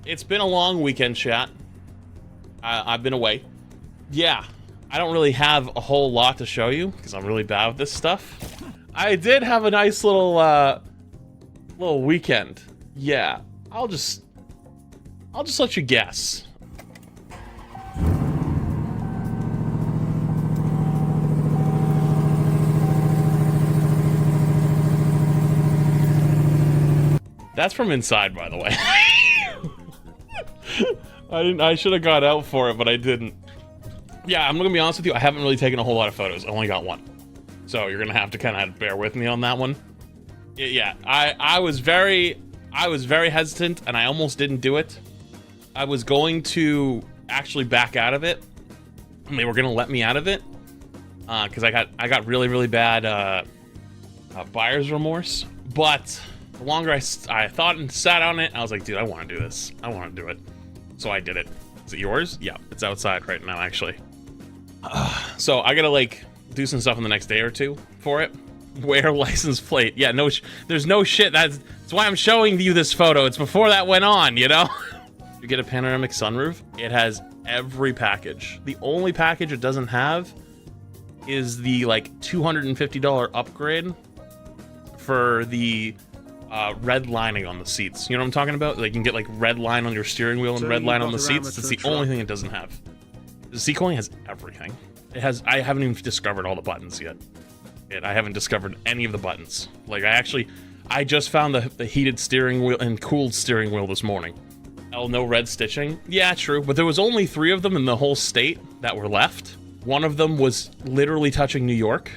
It's been a long weekend, chat. I've been away. Yeah, I don't really have a whole lot to show you because I'm really bad with this stuff. I did have a nice little weekend. Yeah, I'll just let you guess. That's from inside, by the way. I should have got out for it, but I didn't. Yeah, I'm gonna be honest with you. I haven't really taken a whole lot of photos. I only got one, so you're gonna have to kind of bear with me on that one. Yeah, I was very hesitant, and I almost didn't do it. I was going to actually back out of it, and they were gonna let me out of it, because I got really bad buyer's remorse. But the longer I thought and sat on it, I was like, dude, I want to do this. I want to do it. So I did it. Is it yours? Yeah, it's outside right now, actually. So I gotta like do some stuff in the next day or two for it. Wear license plate. Yeah, no, there's no shit. That's why I'm showing you this photo. It's before that went on, you know? You get a panoramic sunroof. It has every package. The only package it doesn't have is the like $250 upgrade for the red lining on the seats. You know what I'm talking about? Like you can get like red line on your steering wheel and red line on the seats. That's the only thing it doesn't have. The seat cooling has everything. It has. I haven't even discovered all the buttons yet. I haven't discovered any of the buttons. Like I just found the heated steering wheel and cooled steering wheel this morning. Oh, no red stitching. Yeah, true. But there was only 3 of them in the whole state that were left. One of them was literally touching New York.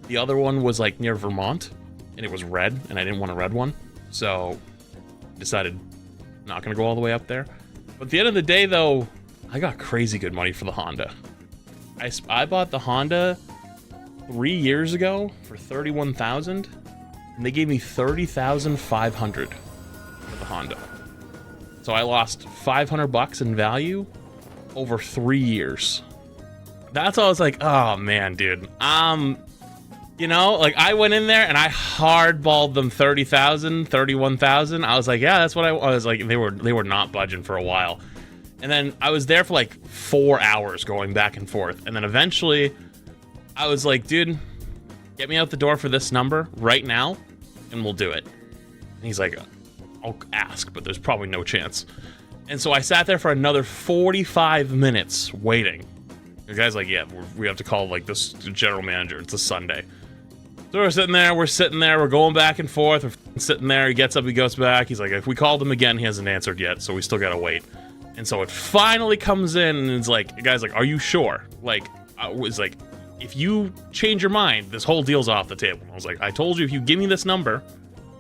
The other one was like near Vermont, and it was red, and I didn't want a red one. So I decided not gonna go all the way up there. But at the end of the day though, I got crazy good money for the Honda. I bought the Honda 3 years ago for $31,000, and they gave me $30,500 for the Honda. So I lost $500 in value over 3 years. That's all I was like, oh man, dude. You know, like I went in there and I hardballed them 30,000, 31,000. I was like, yeah, that's what I was like. They were not budging for a while. And then I was there for like 4 hours going back and forth. And then eventually I was like, dude, get me out the door for this number right now and we'll do it. And he's like, I'll ask, but there's probably no chance. And so I sat there for another 45 minutes waiting. The guy's like, yeah, we have to call like this general manager. It's a Sunday. So we're sitting there, we're going back and forth, we're sitting there, he gets up, he goes back, he's like, if we called him again, he hasn't answered yet, so we still gotta wait. And so it finally comes in, and it's like, the guy's like, are you sure? Like, I was like, if you change your mind, this whole deal's off the table. I was like, I told you, if you give me this number,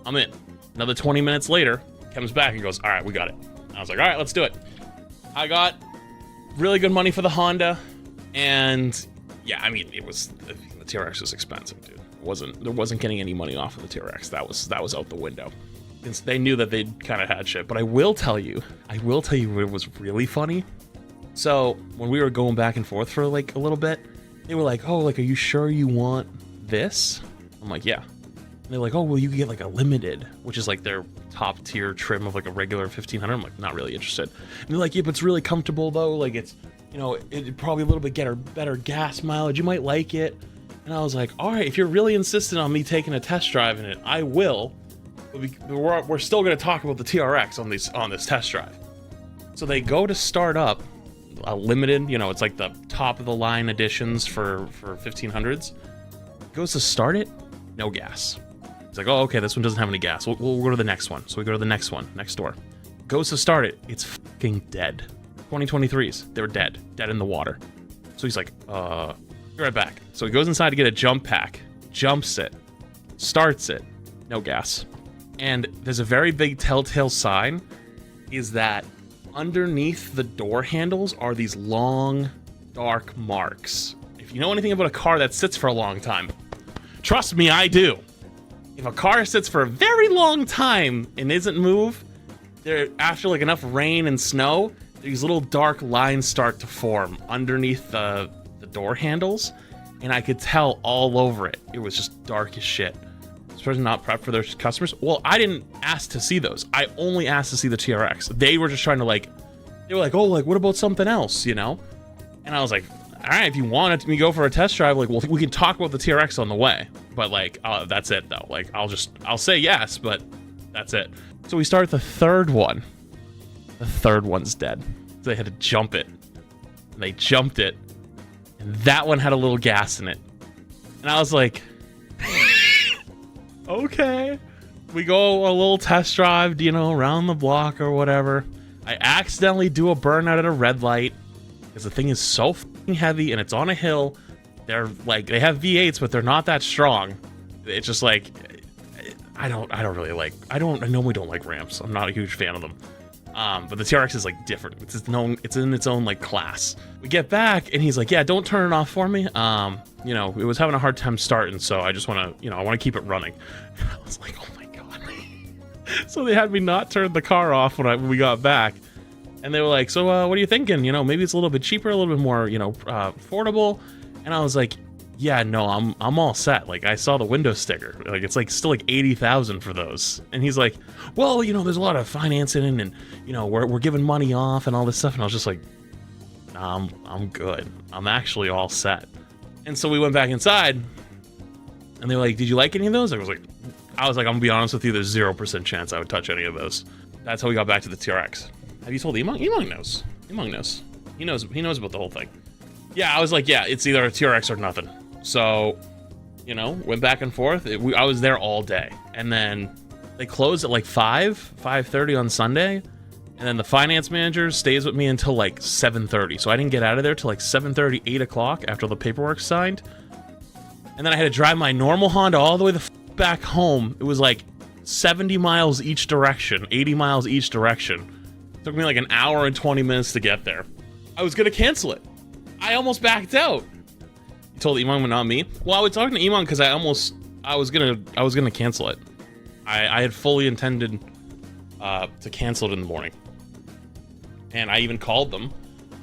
I'm in. Another 20 minutes later, comes back and goes, all right, we got it. I was like, all right, let's do it. I got really good money for the Honda, and yeah, I mean, the TRX was expensive, dude. There wasn't getting any money off of the TRX. That was out the window. They knew that they kind of had shit. But I will tell you it was really funny. So when we were going back and forth for like a little bit, they were like, oh, like, are you sure you want this? I'm like, yeah. And they're like, oh, well, you can get like a limited, which is like their top tier trim of like a regular 1500. I'm like, not really interested. And they're like, yeah, but it's really comfortable though. Like it's, you know, it probably a little bit better gas mileage. You might like it. And I was like, all right, if you're really insistent on me taking a test drive in it, I will. But we're still going to talk about the TRX on this test drive. So they go to start up a limited, you know, it's like the top of the line editions for 1500s. Goes to start it, no gas. It's like, oh, okay, this one doesn't have any gas. We'll go to the next one. So we go to the next one, next door. Goes to start it, it's fucking dead. 2023s, they're dead in the water. So he's like, be right back. So he goes inside to get a jump pack, jumps it, starts it, no gas. And there's a very big telltale sign is that underneath the door handles are these long, dark marks. If you know anything about a car that sits for a long time, trust me, I do. If a car sits for a very long time and isn't moved, after like enough rain and snow, these little dark lines start to form underneath the door handles, and I could tell all over it. It was just dark as shit. It was person not prepped for their customers. Well, I didn't ask to see those. I only asked to see the TRX. They were just trying to like, they were like, oh, like what about something else, you know? And I was like, all right, if you want me to go for a test drive, like, well, we can talk about the TRX on the way. But like, that's it though. Like, I'll say yes, but that's it. So we start the third one. The third one's dead. So they had to jump it. And they jumped it. And that one had a little gas in it. And I was like, okay. We go a little test drive, you know, around the block or whatever. I accidentally do a burnout at a red light because the thing is so fucking heavy and it's on a hill. They're like, they have V8s, but they're not that strong. It's just like, I normally don't like ramps. I'm not a huge fan of them. But the TRX is like different. It's in its own like class. We get back and he's like, yeah, don't turn it off for me. You know, it was having a hard time starting, so I just want to, you know, I want to keep it running. And I was like, oh my God. So they had me not turn the car off when we got back. And they were like, so what are you thinking? You know, maybe it's a little bit cheaper, a little bit more, you know, affordable. And I was like, yeah, no, I'm all set. Like, I saw the window sticker. Like, it's like still like 80,000 for those. And he's like, well, you know, there's a lot of financing and you know, we're giving money off and all this stuff. And I was just like, nah, I'm good. I'm actually all set. And so we went back inside and they were like, did you like any of those? I was like, I'm gonna be honest with you, there's 0% chance I would touch any of those. That's how we got back to the TRX. Have you told Emong? Emong knows. Emong knows. He knows about the whole thing. Yeah, I was like, yeah, it's either a TRX or nothing. So, you know, went back and forth. I was there all day. And then they closed at like 5:30 on Sunday. And then the finance manager stays with me until like 7:30. So I didn't get out of there till like 7:30, 8 o'clock after the paperwork's signed. And then I had to drive my normal Honda all the way back home. It was like 70 miles each direction, 80 miles each direction. It took me like an hour and 20 minutes to get there. I was gonna cancel it. I almost backed out. You told Emong, but not me? Well, I was talking to Emong because I was gonna cancel it. I had fully intended to cancel it in the morning. And I even called them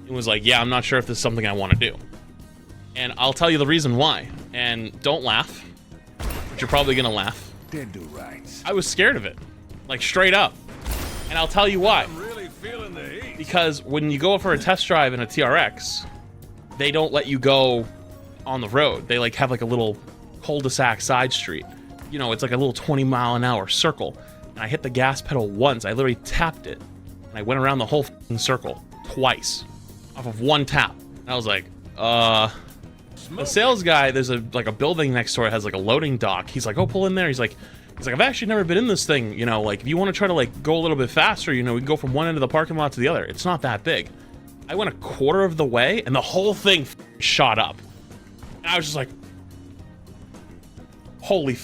and was like, yeah, I'm not sure if this is something I want to do. And I'll tell you the reason why. And don't laugh, but you're probably gonna laugh. Did do right. I was scared of it, like straight up. And I'll tell you why. I'm really feeling the heat. Because when you go for a test drive in a TRX, they don't let you go on the road. They like have like a little cul-de-sac side street. You know, it's like a little 20-mile-an-hour circle. And I hit the gas pedal once. I literally tapped it. And I went around the whole circle twice off of one tap. And I was like, the sales guy, there's a building next door that has like a loading dock. He's like, oh, pull in there. He's like, I've actually never been in this thing. You know, like if you want to try to like go a little bit faster, you know, we can go from one end of the parking lot to the other. It's not that big. I went a quarter of the way and the whole thing shot up. And I was just like, holy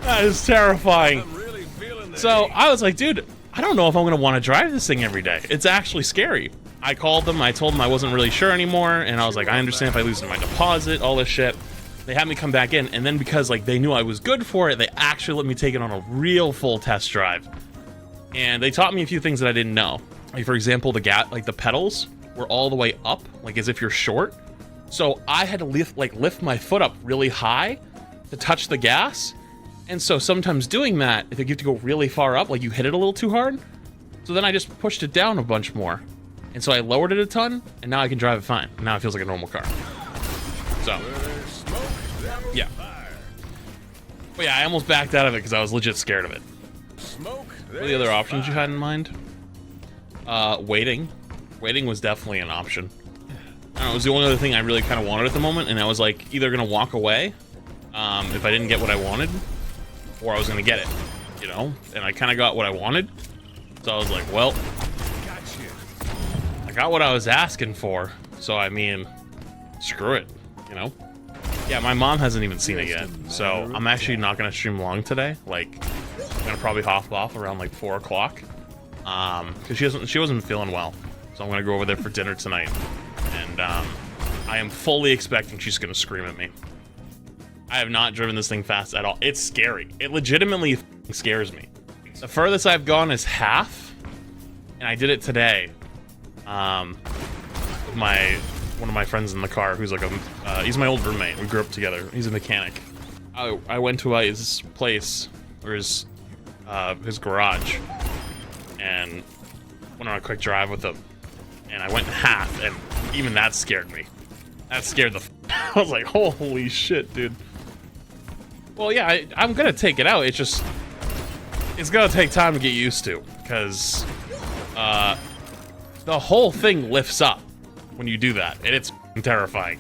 that is terrifying. I'm really feeling the So heat. I was like, dude, I don't know if I'm going to want to drive this thing every day. It's actually scary. I called them. I told them I wasn't really sure anymore. And I was like, I understand if I lose my deposit, all this shit. They had me come back in. And then because like they knew I was good for it, they actually let me take it on a real full test drive. And they taught me a few things that I didn't know. Like for example, the pedals were all the way up, like as if you're short. So I had to lift my foot up really high to touch the gas. And so sometimes doing that, if you have to go really far up, like you hit it a little too hard. So then I just pushed it down a bunch more. And so I lowered it a ton, and now I can drive it fine. Now it feels like a normal car. So, yeah. But yeah, I almost backed out of it because I was legit scared of it. What are the other options you had in mind? Waiting. Waiting was definitely an option. I don't know, it was the only other thing I really kind of wanted at the moment, and I was like either gonna walk away if I didn't get what I wanted, or I was gonna get it, you know? And I kind of got what I wanted, so I was like, well, I got what I was asking for, so I mean, screw it, you know? Yeah, my mom hasn't even seen it yet, so I'm actually not gonna stream long today. Like, I'm gonna probably hop off around like 4 o'clock, because she wasn't feeling well, so I'm gonna go over there for dinner tonight. And I am fully expecting she's gonna scream at me. I have not driven this thing fast at all. It's scary. It legitimately scares me. The furthest I've gone is half, and I did it today. With one of my friends in the car, who's like he's my old roommate. We grew up together. He's a mechanic, I went to his place, or his garage, and went on a quick drive with him, and I went in half, and even that scared me. That scared the I was like, holy shit, dude. Well, yeah, I'm gonna take it out. It's gonna take time to get used to, because the whole thing lifts up when you do that, and it's terrifying.